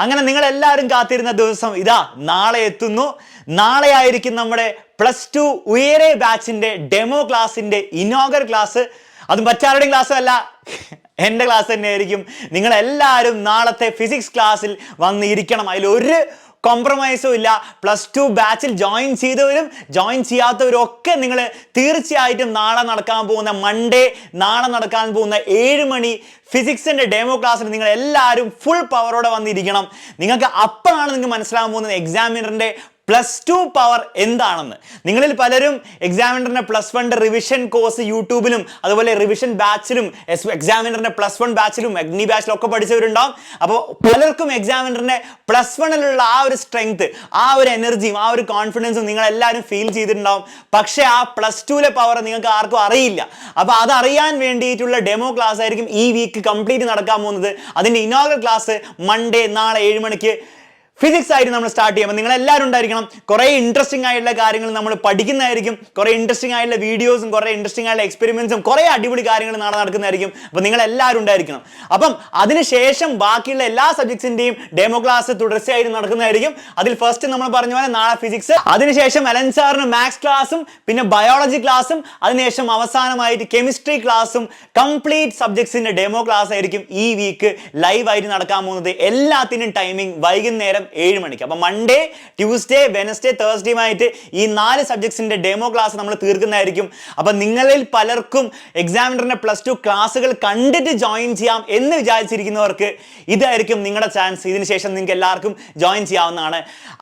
അങ്ങനെ നിങ്ങൾ എല്ലാവരും കാത്തിരുന്ന ദിവസം ഇതാ നാളെ എത്തുന്നു. നാളെ ആയിരിക്കും നമ്മുടെ +2 ഉയരെ ബാച്ചിന്റെ ഡെമോ ക്ലാസിന്റെ ഇനോഗർ ക്ലാസ്. അതും മറ്റാരുടെയും ക്ലാസ് അല്ല, എൻ്റെ ക്ലാസ് തന്നെയായിരിക്കും. നിങ്ങൾ എല്ലാവരും നാളത്തെ ഫിസിക്സ് ക്ലാസ്സിൽ വന്നിരിക്കണം. അതിലൊരു കോംപ്രമൈസും ഇല്ല. +2 ബാച്ചിൽ ജോയിൻ ചെയ്തവരും ജോയിൻ ചെയ്യാത്തവരും ഒക്കെ നിങ്ങൾ തീർച്ചയായിട്ടും നാളെ നടക്കാൻ പോകുന്ന നാളെ നടക്കാൻ പോകുന്ന 7 മണി ഫിസിക്സിന്റെ ഡെമോ ക്ലാസ്സിൽ നിങ്ങൾ എല്ലാവരും ഫുൾ പവറോടെ വന്നിരിക്കണം. നിങ്ങൾക്ക് അപ്പോഴാണ് നിങ്ങൾക്ക് മനസ്സിലാകാൻ പോകുന്നത് എക്സാമിനറിന്റെ +2 പവർ എന്താണെന്ന്. നിങ്ങളിൽ പലരും എക്സാമിനറിന്റെ +1 റിവിഷൻ കോഴ്സ് യൂട്യൂബിലും അതുപോലെ റിവിഷൻ ബാച്ചിലും എക്സാമിനറിന്റെ +1 ബാച്ചിലും അഗ്നി ബാച്ചിലും ഒക്കെ പഠിച്ചവരുണ്ടാവും. അപ്പോൾ പലർക്കും എക്സാമിനറിന്റെ +1ലുള്ള ആ ഒരു സ്ട്രെങ്ത്, ആ ഒരു എനർജിയും ആ ഒരു കോൺഫിഡൻസും നിങ്ങൾ എല്ലാവരും ഫീൽ ചെയ്തിട്ടുണ്ടാവും. പക്ഷേ ആ +2ലെ പവർ നിങ്ങൾക്ക് ആർക്കും അറിയില്ല. അപ്പോൾ അതറിയാൻ വേണ്ടിയിട്ടുള്ള ഡെമോ ക്ലാസ് ആയിരിക്കും ഈ വീക്ക് കംപ്ലീറ്റ് നടക്കാൻ പോകുന്നത്. അതിന്റെ ഇനോഗ്രൽ ക്ലാസ് നാളെ 7 മണിക്ക് ഫിസിക്സ് ആയിട്ട് നമ്മൾ സ്റ്റാർട്ട് ചെയ്യുമ്പോൾ നിങ്ങൾ എല്ലാവരും ഉണ്ടായിരിക്കണം. കുറേ ഇൻട്രസ്റ്റിംഗ് ആയിട്ടുള്ള കാര്യങ്ങൾ നമ്മൾ പഠിക്കുന്നതായിരിക്കും. കുറേ ഇൻട്രസ്റ്റിംഗ് ആയിട്ടുള്ള വീഡിയോസും കുറേ ഇൻട്രസ്റ്റിംഗ് ആയിട്ടുള്ള എക്സ്പെരിമെന്റ്സും കുറേ അടിപൊളി കാര്യങ്ങൾ നാളെ നടക്കുന്നതായിരിക്കും. അപ്പോൾ നിങ്ങൾ എല്ലാവരും ഉണ്ടായിരിക്കണം. അപ്പം അതിനുശേഷം ബാക്കിയുള്ള എല്ലാ സബ്ജക്ട്സിന്റെയും ഡെമോ ക്ലാസ് തുടർച്ചയായിട്ട് നടക്കുന്നതായിരിക്കും. അതിൽ ഫസ്റ്റ് നമ്മൾ പറഞ്ഞ പോലെ നാളെ ഫിസിക്സ്, അതിനുശേഷം അലൻ സാറിന് മാത്സ് ക്ലാസ്സും പിന്നെ ബയോളജി ക്ലാസ്സും, അതിനുശേഷം അവസാനമായിട്ട് കെമിസ്ട്രി ക്ലാസ്സും കംപ്ലീറ്റ് സബ്ജക്ട്സിന്റെ ഡെമോ ക്ലാസ് ആയിരിക്കും ഈ വീക്ക് ലൈവ് ആയിട്ട് നടക്കാൻ പോകുന്നത്. എല്ലാത്തിനും ടൈമിംഗ് വൈകുന്നേരം 7 മണിക്ക്. അപ്പൊ മൺഡേ, ട്യൂസ്ഡേ, വെനസ്ഡേ, തേഴ്സ്ഡേയുമായിട്ട് ഈ 4 സബ്ജക്ട്സിന്റെ ഡെമോ ക്ലാസ് നമ്മൾ തീർക്കുന്നതായിരിക്കും. അപ്പൊ നിങ്ങളിൽ പലർക്കും എക്സാമിനറിന്റെ +2 ക്ലാസ്സുകൾ കണ്ടിട്ട് ജോയിൻ ചെയ്യാം എന്ന് വിചാരിച്ചിരിക്കുന്നവർക്ക് ഇതായിരിക്കും നിങ്ങളുടെ ചാൻസ്. ഇതിനുശേഷം നിങ്ങൾക്ക് എല്ലാവർക്കും ജോയിൻ ചെയ്യാവുന്നതാണ്.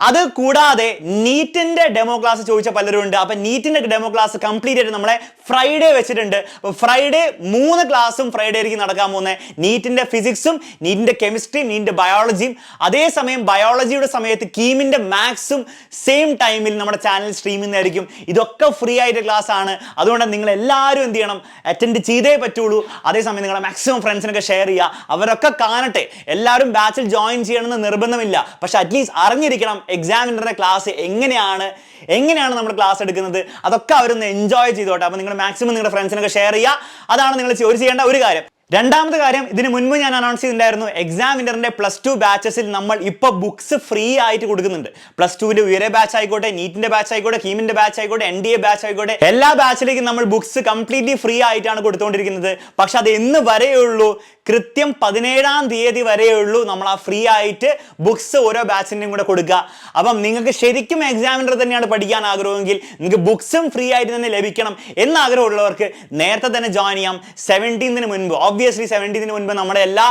അത് കൂടാതെ നീറ്റിന്റെ ഡെമോ ക്ലാസ് ചോദിച്ച പലരും ഉണ്ട്. അപ്പൊ നീറ്റിന്റെ ഡെമോ ക്ലാസ് കംപ്ലീറ്റ് ആയിട്ട് നമ്മളെ ഫ്രൈഡേ വെച്ചിട്ടുണ്ട്. അപ്പൊ ഫ്രൈഡേ 3 ക്ലാസ്സും ഫ്രൈഡേ ആയിരിക്കും നടക്കാൻ പോകുന്നത്. നീറ്റിന്റെ ഫിസിക്സും നീറ്റിന്റെ കെമിസ്ട്രിയും നീറ്റിന്റെ ബയോളജിയും, അതേസമയം ബയോളജിയുടെ സമയത്ത് കീമിന്റെ മാത്സും സെയിം ടൈമിൽ നമ്മുടെ ചാനൽ സ്ട്രീം ചെയ്യുന്നതായിരിക്കും. ഇതൊക്കെ ഫ്രീ ആയിട്ട് ക്ലാസ് ആണ്. അതുകൊണ്ട് നിങ്ങൾ എല്ലാവരും എന്ത് ചെയ്യണം, അറ്റൻഡ് ചെയ്തേ പറ്റുള്ളൂ. അതേസമയം നിങ്ങളെ മാക്സിമം ഫ്രണ്ട്സിനൊക്കെ ഷെയർ ചെയ്യുക, അവരൊക്കെ കാണട്ടെ. എല്ലാവരും ബാച്ചിൽ ജോയിൻ ചെയ്യണമെന്ന് നിർബന്ധമില്ല, പക്ഷെ അറ്റ്ലീസ്റ്റ് അറിഞ്ഞിരിക്കണം എക്സാമിനറിന്റെ ക്ലാസ് എങ്ങനെയാണ് നമ്മൾ ക്ലാസ് എടുക്കുന്നത്. അതൊക്കെ അവരൊന്ന് എൻജോയ് ചെയ്തോട്ടെ. അപ്പോൾ നിങ്ങൾ മാക്സിമം നിങ്ങളുടെ ഫ്രണ്ട്സിനൊക്കെ ഷെയർ ചെയ്യുക. അതാണ് നിങ്ങൾ ചെയ്യേണ്ട ഒരു കാര്യം. രണ്ടാമത്തെ കാര്യം, ഇതിന് മുൻപ് ഞാൻ അനൗൺസ് ചെയ്തിട്ടുണ്ടായിരുന്നു, എക്സാമിനറിന്റെ +2 ബാച്ചസിൽ നമ്മൾ ഇപ്പോൾ ബുക്സ് ഫ്രീ ആയിട്ട് കൊടുക്കുന്നുണ്ട്. +2ന്റെ ഉയരെ ബാച്ച് ആയിക്കോട്ടെ, നീറ്റിന്റെ ബാച്ച് ആയിക്കോട്ടെ, കീമിന്റെ ബാച്ച് ആയിക്കോട്ടെ, NDA ബാച്ച് ആയിക്കോട്ടെ, എല്ലാ ബാച്ചിലേക്കും നമ്മൾ ബുക്സ് കംപ്ലീറ്റ്ലി ഫ്രീ ആയിട്ടാണ് കൊടുത്തുകൊണ്ടിരിക്കുന്നത്. പക്ഷെ അത് എന്ന് വരെയുള്ളൂ, കൃത്യം 17-ാം തീയതി വരെയുള്ളൂ നമ്മൾ ആ ഫ്രീ ആയിട്ട് ബുക്സ് ഓരോ ബാച്ചിന്റെയും കൂടെ കൊടുക്കുക. അപ്പം നിങ്ങൾക്ക് ശരിക്കും എക്സാമിനർ തന്നെയാണ് പഠിക്കാൻ ആഗ്രഹമെങ്കിൽ, നിങ്ങൾക്ക് ബുക്സും ഫ്രീ ആയിട്ട് തന്നെ ലഭിക്കണം എന്ന് ആഗ്രഹമുള്ളവർക്ക് നേരത്തെ തന്നെ ജോയിൻ ചെയ്യാം. 17ന് മുൻപ്, ഒബ്വിയസ്ലി 17ന് മുൻപ് നമ്മുടെ എല്ലാ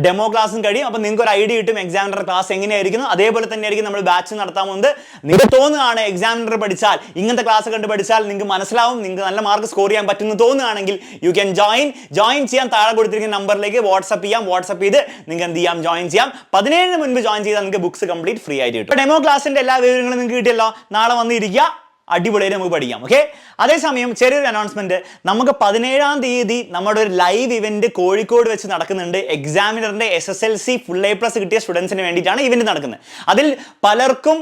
ഡെമോ ക്ലാസ്സും കഴിയും. അപ്പോൾ നിങ്ങൾക്ക് ഒരു ഐഡിയ കിട്ടും എക്സാമിനർ ക്ലാസ് എങ്ങനെയായിരിക്കുന്നു. അതേപോലെ തന്നെ ആയിരിക്കും നമ്മൾ ബാച്ച് നടത്താൻ പോകുന്നത്. നിങ്ങൾക്ക് തോന്നുകയാണ് എക്സാമിനർ പഠിച്ചാൽ, ഇങ്ങനത്തെ ക്ലാസ് കണ്ട് പഠിച്ചാൽ നിങ്ങൾക്ക് മനസ്സിലാവും, നിങ്ങൾക്ക് നല്ല മാർക്ക് സ്കോർ ചെയ്യാൻ പറ്റുമെന്ന് തോന്നുകയാണെങ്കിൽ യു ക്യാൻ ജോയിൻ ചെയ്യാൻ താഴെ കൊടുത്തിരിക്കുന്ന നമ്പറിലേക്ക് വാട്സ്ആപ്പ് ചെയ്ത് നിങ്ങൾക്ക് എന്ത് ചെയ്യാം, ജോയിൻ ചെയ്യാം. 17ന് മുൻപ് ജോയിൻ ചെയ്താൽ നിങ്ങൾക്ക് ബുക്സ് കംപ്ലീറ്റ് ഫ്രീ ആയിട്ട് കിട്ടും. ഡെമോ ക്ലാസിന്റെ എല്ലാ വിവരങ്ങളും നിങ്ങൾക്ക് കിട്ടിയല്ലോ. നാളെ വന്നിരിക്കുക, അടിപൊളിയായിട്ട് നമുക്ക് പഠിക്കാം. ഓക്കെ. അതേസമയം ചെറിയൊരു അനൗൺസ്മെന്റ്, നമുക്ക് 17-ാം തീയതി നമ്മുടെ ഒരു ലൈവ് ഇവന്റ് കോഴിക്കോട് വെച്ച് നടക്കുന്നുണ്ട്. എക്സാമിനറിന്റെ SSLC ഫുൾ A+ കിട്ടിയ സ്റ്റുഡൻസിന് വേണ്ടിയിട്ടാണ് ഇവന്റ് നടക്കുന്നത്. അതിൽ പലർക്കും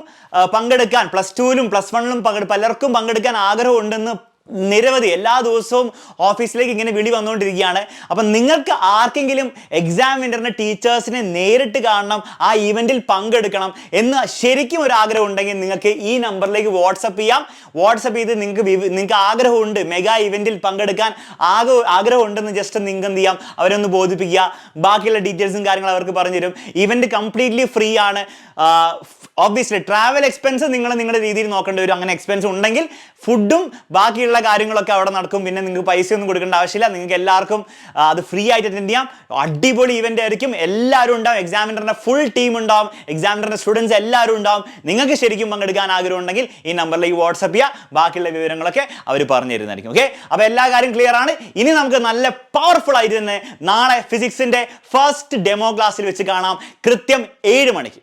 പങ്കെടുക്കാൻ, +2ലും +1ലും പലർക്കും പങ്കെടുക്കാൻ ആഗ്രഹമുണ്ടെന്ന് നിരവധി എല്ലാ ദിവസവും ഓഫീസിലേക്ക് ഇങ്ങനെ വിളി വന്നുകൊണ്ടിരിക്കുകയാണ്. അപ്പം നിങ്ങൾക്ക് ആർക്കെങ്കിലും എക്സാമിനറിന്റെ ടീച്ചേഴ്സിനെ നേരിട്ട് കാണണം, ആ ഇവന്റിൽ പങ്കെടുക്കണം എന്ന് ശരിക്കും ഒരു ആഗ്രഹം ഉണ്ടെങ്കിൽ നിങ്ങൾക്ക് ഈ നമ്പറിലേക്ക് വാട്സപ്പ് ചെയ്യാം. വാട്സപ്പ് ചെയ്ത് നിങ്ങൾക്ക് ആഗ്രഹമുണ്ട്, മെഗാ ഇവന്റിൽ പങ്കെടുക്കാൻ ആഗ്രഹമുണ്ടെന്ന് ജസ്റ്റ് നിങ്ങൾക്ക് എന്ത് ചെയ്യാം, അവരൊന്ന് ബോധിപ്പിക്കുക. ബാക്കിയുള്ള ഡീറ്റെയിൽസും കാര്യങ്ങളും അവർക്ക് പറഞ്ഞു തരും. ഇവന്റ് കംപ്ലീറ്റ്ലി ഫ്രീ ആണ്. ഒബ്വിയസ്ലി ട്രാവൽ എക്സ്പെൻസ് നിങ്ങൾ നിങ്ങളുടെ രീതിയിൽ നോക്കേണ്ടി വരും. അങ്ങനെ എക്സ്പെൻസ് ഉണ്ടെങ്കിൽ ഫുഡും ബാക്കിയുള്ള കാര്യങ്ങളൊക്കെ അവിടെ നടക്കും. പിന്നെ നിങ്ങൾക്ക് പൈസയൊന്നും കൊടുക്കേണ്ട ആവശ്യമില്ല. നിങ്ങൾക്ക് എല്ലാവർക്കും അത് ഫ്രീ ആയിട്ട് അറ്റൻഡ് ചെയ്യാം. അടിപൊളി ഇവന്റ് ആയിരിക്കും. എല്ലാവരും ഉണ്ടാവും. എക്സാമിനറിന്റെ ഫുൾ ടീം ഉണ്ടാവും. എക്സാമിനറിന്റെ സ്റ്റുഡൻസ് എല്ലാവരും ഉണ്ടാവും. നിങ്ങൾക്ക് ശരിക്കും പങ്കെടുക്കാൻ ആഗ്രഹം ഉണ്ടെങ്കിൽ ഈ നമ്പറിലേക്ക് വാട്സ്ആപ്പ് ചെയ്യുക. ബാക്കിയുള്ള വിവരങ്ങളൊക്കെ അവർ പറഞ്ഞു തരുന്നതായിരിക്കും. ഓക്കെ. അപ്പോൾ എല്ലാ കാര്യം ക്ലിയർ ആണ്. ഇനി നമുക്ക് നല്ല പവർഫുൾ ആയിട്ട് തന്നെ നാളെ ഫിസിക്സിന്റെ ഫസ്റ്റ് ഡെമോ ക്ലാസ്സിൽ വെച്ച് കാണാം, കൃത്യം 7 മണിക്ക്.